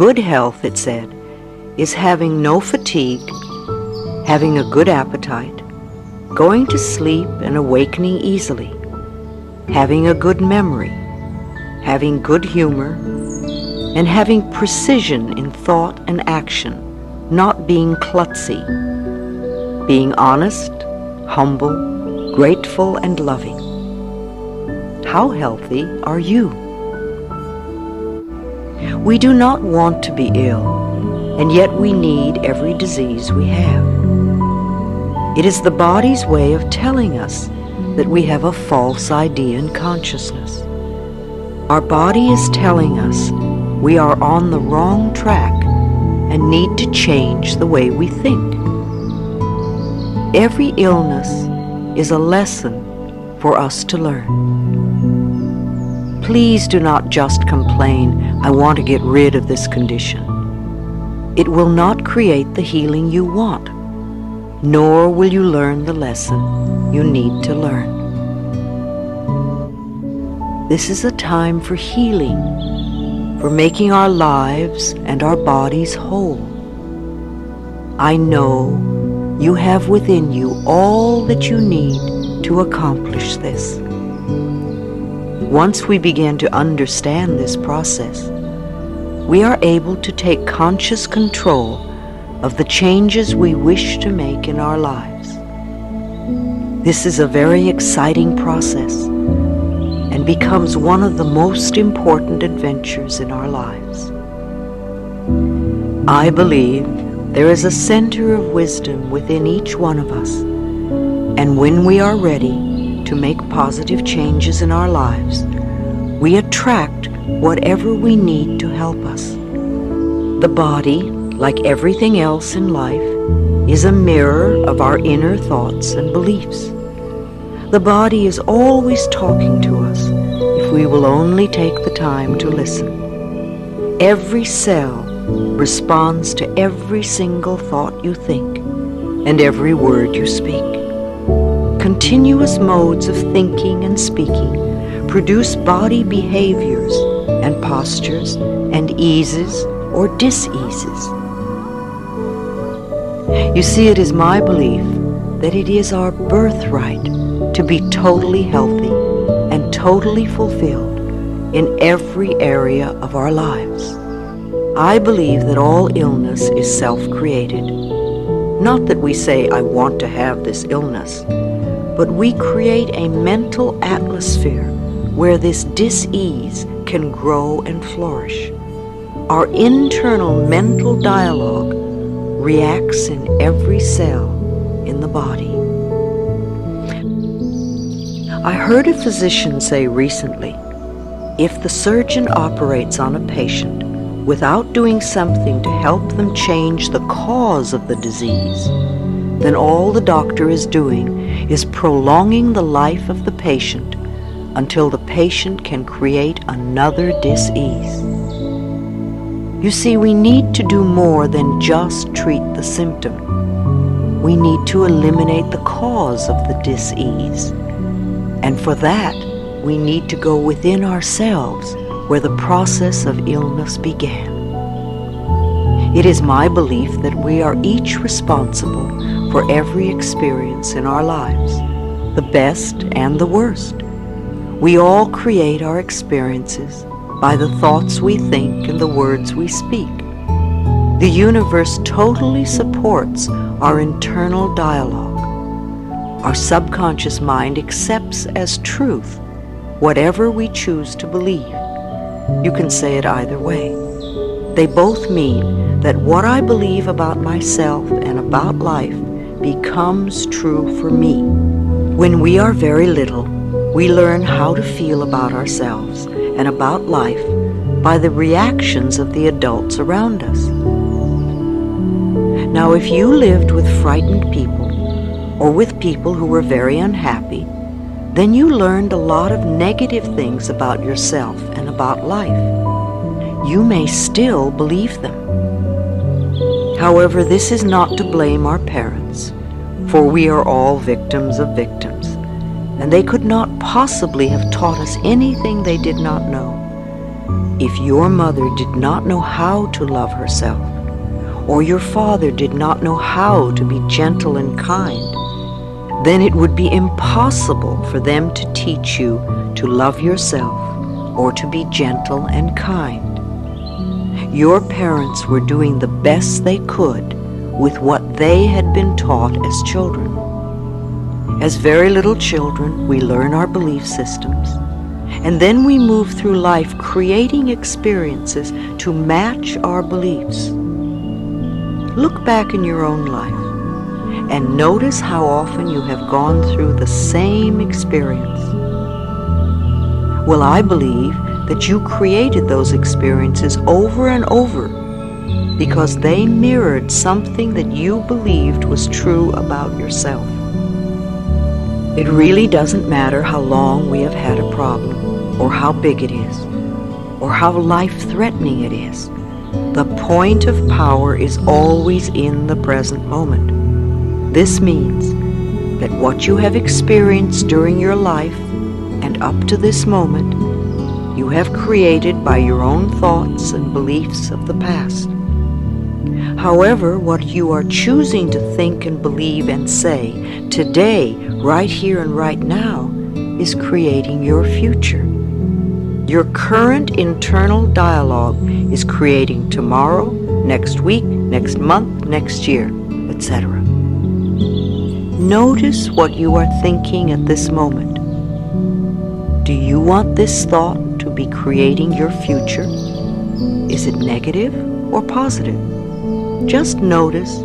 Good health, it said, is having no fatigue, having a good appetite, going to sleep and awakening easily, having a good memory, having good humor, and having precision in thought and action, not being klutzy, being honest, humble, grateful, and loving. How healthy are you? We do not want to be ill, and yet we need every disease we have. It is the body's way of telling us that we have a false idea in consciousness. Our body is telling us we are on the wrong track and need to change the way we think. Every illness is a lesson for us to learn. Please do not just complain, "I want to get rid of this condition." It will not create the healing you want, nor will you learn the lesson you need to learn. This is a time for healing, for making our lives and our bodies whole. I know you have within you all that you need to accomplish this. Once we begin to understand this process, we are able to take conscious control of the changes we wish to make in our lives. This is a very exciting process and becomes one of the most important adventures in our lives. I believe there is a center of wisdom within each one of us, and when we are ready to make positive changes in our lives, we attract whatever we need to help us. The body, like everything else in life, is a mirror of our inner thoughts and beliefs. The body is always talking to us if we will only take the time to listen. Every cell responds to every single thought you think and every word you speak. Continuous modes of thinking and speaking produce body behaviors and postures and eases or dis-eases. You see, it is my belief that it is our birthright to be totally healthy and totally fulfilled in every area of our lives. I believe that all illness is self-created. Not that we say, "I want to have this illness," but we create a mental atmosphere where this dis-ease can grow and flourish. Our internal mental dialogue reacts in every cell in the body. I heard a physician say recently, if the surgeon operates on a patient without doing something to help them change the cause of the disease, then all the doctor is doing is prolonging the life of the patient until the patient can create another dis-ease. You see, we need to do more than just treat the symptom. We need to eliminate the cause of the dis-ease. And for that, we need to go within ourselves where the process of illness began. It is my belief that we are each responsible for every experience in our lives, the best and the worst. We all create our experiences by the thoughts we think and the words we speak. The universe totally supports our internal dialogue. Our subconscious mind accepts as truth whatever we choose to believe. You can say it either way. They both mean that what I believe about myself and about life becomes true for me. When we are very little, we learn how to feel about ourselves and about life by the reactions of the adults around us. Now, if you lived with frightened people or with people who were very unhappy, then you learned a lot of negative things about yourself and about life. You may still believe them. However, this is not to blame our parents, for we are all victims of victims, and they could not possibly have taught us anything they did not know. If your mother did not know how to love herself, or your father did not know how to be gentle and kind, then it would be impossible for them to teach you to love yourself or to be gentle and kind. Your parents were doing the best they could with what they had been taught as children. As very little children, we learn our belief systems, and then we move through life creating experiences to match our beliefs. Look back in your own life and notice how often you have gone through the same experience. Well, I believe that you created those experiences over and over because they mirrored something that you believed was true about yourself. It really doesn't matter how long we have had a problem, or how big it is, or how life-threatening it is. The point of power is always in the present moment. This means that what you have experienced during your life and up to this moment, you have created by your own thoughts and beliefs of the past. However, what you are choosing to think and believe and say today, right here and right now, is creating your future. Your current internal dialogue is creating tomorrow, next week, next month, next year, etc. Notice what you are thinking at this moment. Do you want this thought to be creating your future? Is it negative or positive? Just notice